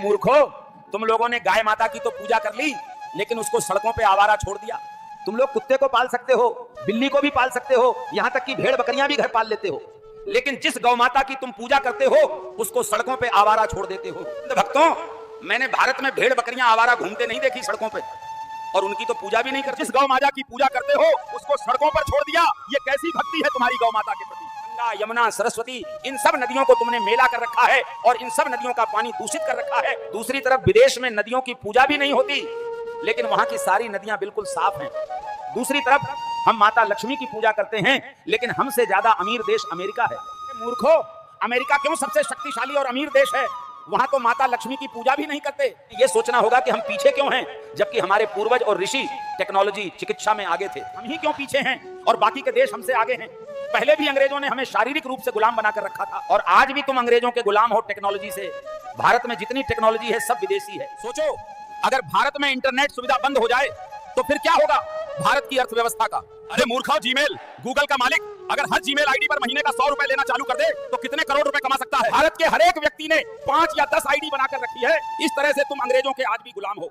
मूर्खो, तुम लोगों ने गाय माता की तो पूजा कर ली, लेकिन उसको सड़कों पे आवारा छोड़ दिया। तुम लोग कुत्ते को पाल सकते हो, बिल्ली को भी पाल सकते हो, यहां तक कि भेड़ बकरियां भी घर पाल लेते हो, लेकिन जिस गौ माता की तुम पूजा करते हो उसको सड़कों पे आवारा छोड़ देते हो। भक्तों, मैंने भारत में भेड़ बकरियां आवारा घूमते नहीं देखी सड़कों पे, और उनकी तो पूजा भी नहीं करते। जिस गौ माता की पूजा करते हो उसको सड़कों पर छोड़ दिया। ये कैसी भक्ति है तुम्हारी गौ माता के प्रति? गंगा, यमुना, सरस्वती, इन सब नदियों को तुमने मेला कर रखा है और इन सब नदियों का पानी दूषित कर रखा है। दूसरी तरफ विदेश में नदियों की पूजा भी नहीं होती, लेकिन वहां की सारी नदियां बिल्कुल साफ हैं। दूसरी तरफ हम माता लक्ष्मी की पूजा करते हैं, लेकिन हमसे ज्यादा अमीर देश अमेरिका है। मूर्खो, अमेरिका क्यों सबसे शक्तिशाली और अमीर देश है? वहां तो माता लक्ष्मी की पूजा भी नहीं करते। ये सोचना होगा कि हम पीछे क्यों हैं, जबकि हमारे पूर्वज और ऋषि टेक्नोलॉजी, चिकित्सा में आगे थे। हम ही क्यों पीछे हैं और बाकी के देश हमसे आगे हैं? पहले भी अंग्रेजों ने हमें शारीरिक रूप से गुलाम बनाकर रखा था, और आज भी तुम अंग्रेजों के गुलाम हो टेक्नोलॉजी से। भारत में जितनी टेक्नोलॉजी है सब विदेशी है। सोचो, अगर भारत में इंटरनेट सुविधा बंद हो जाए तो फिर क्या होगा भारत की अर्थव्यवस्था का? अरे मूर्खों, जीमेल, गूगल का मालिक अगर हर जीमेल आईडी पर महीने का 100 रुपए लेना चालू कर दे तो कितने करोड़ रुपए कमा सकता है? भारत के हर एक व्यक्ति ने 5 या 10 आईडी बनाकर रखी है। इस तरह से तुम अंग्रेजों के आज भी गुलाम हो।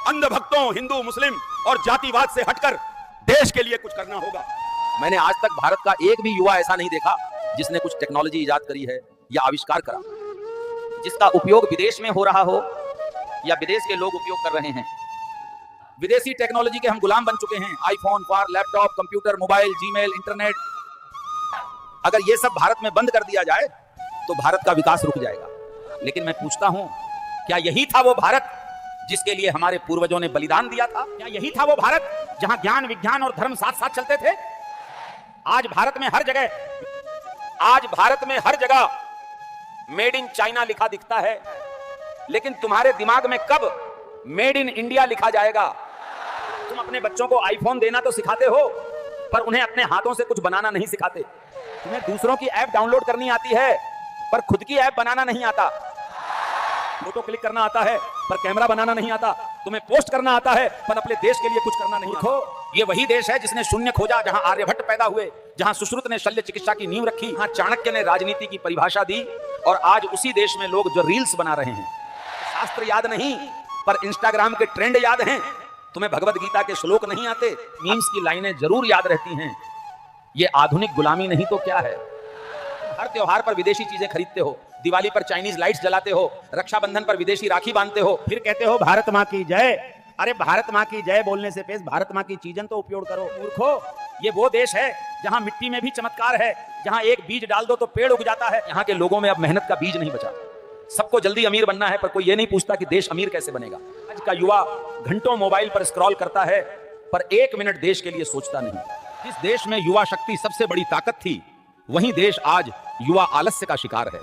अंध भक्तों, हिंदू, मुस्लिम और जातिवाद से हटकर देश के लिए कुछ करना होगा। मैंने आज तक भारत का एक भी युवा ऐसा नहीं देखा जिसने कुछ टेक्नोलॉजी इजाद करी है या आविष्कार करा, जिसका उपयोग विदेश में हो रहा हो या विदेश के लोग उपयोग कर रहे हैं। विदेशी टेक्नोलॉजी के हम गुलाम बन चुके हैं। IPhone, car, laptop, computer, mobile, Gmail, internet. अगर ये सब भारत में बंद कर दिया जाए तो भारत का विकास रुक जाएगा। लेकिन मैं पूछता हूं, क्या यही था वो भारत जिसके लिए हमारे पूर्वजों ने बलिदान दिया था? क्या यही था वो भारत जहां ज्ञान, विज्ञान और धर्म साथ साथ चलते थे? आज भारत में हर जगह मेड इन चाइना लिखा दिखता है, लेकिन तुम्हारे दिमाग में कब मेड इन इंडिया लिखा जाएगा? तुम अपने बच्चों को आईफोन देना तो सिखाते हो, पर उन्हें अपने हाथों से कुछ बनाना नहीं सिखाते। तुम्हें दूसरों की ऐप डाउनलोड करनी आती है, पर खुद की ऐप बनाना नहीं आता। फोटो क्लिक करना आता है, पर कैमरा बनाना नहीं आता। तुम्हें पोस्ट करना आता है, पर अपने देश के लिए कुछ करना नहीं आता। ये वही देश है जिसने शून्य खोजा, जहां आर्यभट्ट पैदा हुए, जहां सुश्रुत ने शल्य चिकित्सा की नींव रखी, जहां चाणक्य ने राजनीति की परिभाषा दी, और आज उसी देश में लोग जो रील्स बना रहे हैं। शास्त्र याद नहीं, पर इंस्टाग्राम के ट्रेंड याद हैं। तुम्हें भगवत गीता के श्लोक नहीं आते, मीम्स की लाइनें जरूर याद रहती हैं। ये आधुनिक गुलामी नहीं तो क्या है? हर त्योहार पर विदेशी चीजें खरीदते हो, दिवाली पर चाइनीज लाइट्स जलाते हो, रक्षाबंधन पर विदेशी राखी बांधते हो, फिर कहते हो भारत माँ की जय। अरे भारत माँ की जय बोलने से पहले भारत माँ की चीजें तो उपयोग करो। मूर्खो, ये वो देश है जहां मिट्टी में भी चमत्कार है, जहां एक बीज डाल दो तो पेड़ उग जाता है। यहाँ के लोगों में अब मेहनत का बीज नहीं बचा। सबको जल्दी अमीर बनना है, पर कोई ये नहीं पूछता कि देश अमीर कैसे बनेगा। आज का युवा घंटों मोबाइल पर स्क्रॉल करता है, पर 1 मिनट देश के लिए सोचता नहीं। जिस देश में युवा शक्ति सबसे बड़ी ताकत थी, वही देश आज युवा आलस्य का शिकार है।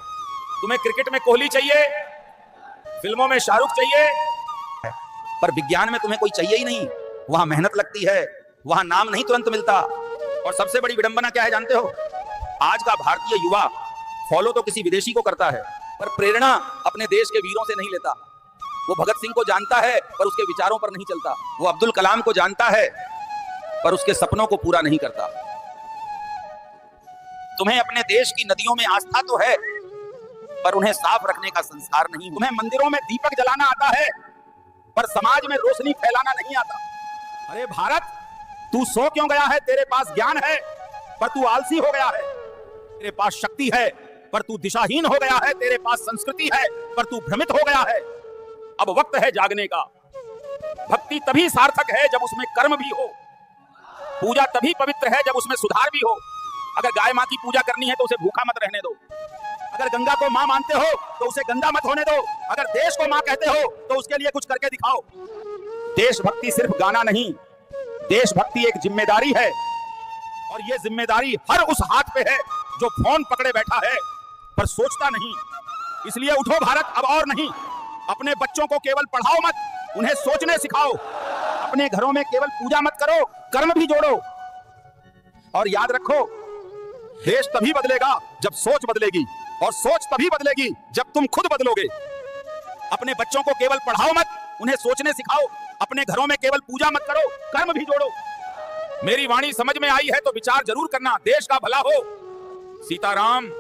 तुम्हें क्रिकेट में कोहली चाहिए, फिल्मों में शाहरुख चाहिए, पर विज्ञान में तुम्हें कोई चाहिए ही नहीं। वहां मेहनत लगती है, वहां नाम नहीं तुरंत मिलता। और सबसे बड़ी विडंबना क्या है जानते हो? आज का भारतीय युवा फॉलो तो किसी विदेशी को करता है, पर प्रेरणा अपने देश के वीरों से नहीं लेता। वो भगत सिंह को जानता है, पर उसके विचारों पर नहीं चलता। वो अब्दुल कलाम को जानता है, पर उसके सपनों को पूरा नहीं करता। तुम्हें अपने देश की नदियों में आस्था तो है, पर उन्हें साफ रखने का संस्कार नहीं। तुम्हें मंदिरों में दीपक जलाना आता है, पर समाज में रोशनी फैलाना नहीं आता। अरे भारत, तू सो क्यों गया है? तेरे पास ज्ञान है, पर तू आलसी हो गया है। तेरे पास शक्ति है, पर तू दिशाहीन हो गया है। तेरे पास संस्कृति है, पर तू भ्रमित हो गया है। अब वक्त है जागने का। भक्ति तभी सार्थक है जब उसमें कर्म भी हो। पूजा तभी पवित्र है जब उसमें सुधार भी हो। अगर गाय माँ की पूजा करनी है तो उसे भूखा मत रहने दो। अगर गंगा को माँ मानते हो तो उसे गंदा मत होने दो। अगर देश को माँ कहते हो तो उसके लिए कुछ करके दिखाओ। देशभक्ति सिर्फ गाना नहीं, देशभक्ति एक जिम्मेदारी है, और ये जिम्मेदारी हर उस हाथ पे है जो फोन पकड़े बैठा है पर सोचता नहीं। इसलिए उठो भारत, अब और नहीं। अपने बच्चों को केवल पढ़ाओ मत, उन्हें सोचने सिखाओ। अपने घरों में केवल पूजा मत करो, कर्म भी जोड़ो। और याद रखो, देश तभी बदलेगा जब सोच बदलेगी, और सोच तभी बदलेगी जब तुम खुद बदलोगे। अपने बच्चों को केवल पढ़ाओ मत, उन्हें सोचने सिखाओ। अपने घरों में केवल पूजा मत करो, कर्म भी जोड़ो। मेरी वाणी समझ में आई है तो विचार जरूर करना। देश का भला हो। सीताराम।